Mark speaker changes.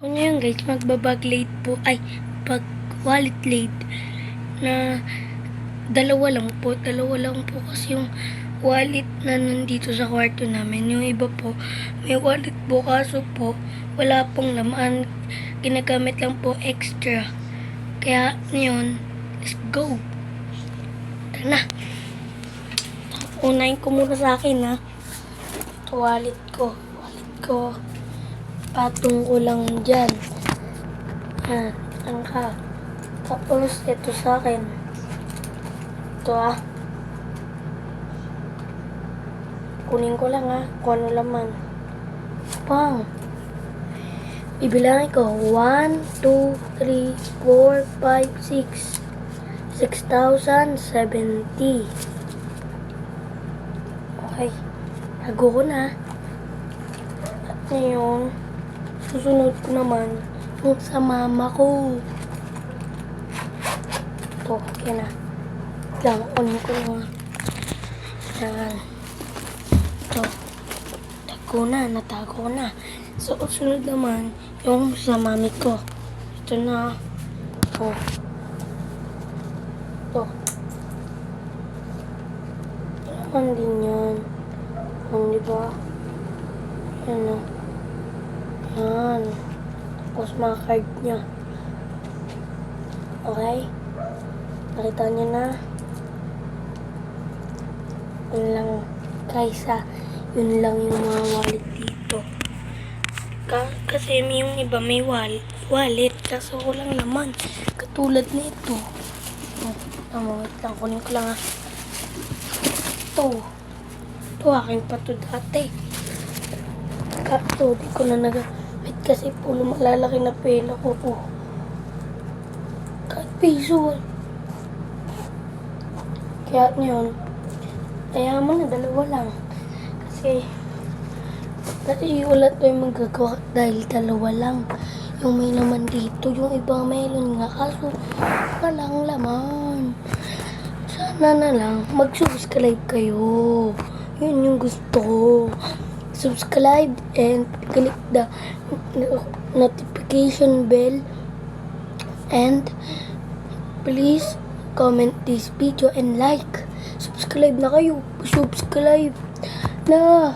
Speaker 1: Ano yun guys, magbabag late po, ay, pag wallet late na dalawa lang po kasi yung wallet na nandito sa kwarto namin. Yung iba po, may wallet po kaso po, wala pong laman, ginagamit lang po extra. Kaya ngayon, let's go. Tara na. Unahin ko muna sa akin ha. Ito wallet ko. Patong ko lang dyan. Yan, angka. Tapos, ito sa akin. Ito kunin ko lang kung ano laman. Pang. Bibilangin ko. 1, 2, 3, 4, 5, 6. 6,070. Okay. Tago ko na. At ngayon, susunod ko naman yung sa mama ko. Ito, yan na. Lang, kunin ko lang. Yan. Ito. Natago na. So, sunod naman yung sa mami ko. Ito na. Ito. Ano din yan. Diba? Yan. Yan. Tapos mga card niya. Okay? Nakita niyo na. Yun lang. Kaysa, yun lang yung mga wallet dito. Kasi yung iba may wallet. Kaso walang laman. Katulad nito. Wait lang. Kunin ko lang Ito aking pato dati. Kaso, di ko na nagamit kasi po lumalalaki na pela ko po. Kahit piso. Kaya ngayon, kaya mo na dalawa lang. Kasi wala tayong magagawa dahil dalawa lang. Yung may laman dito, yung ibang melon nga. Kaso, walang laman. Sana na lang, mag-subscribe kayo. Yun yung gusto ko. Subscribe and click the notification bell. And please comment this video and like. Subscribe na kayo. Subscribe na.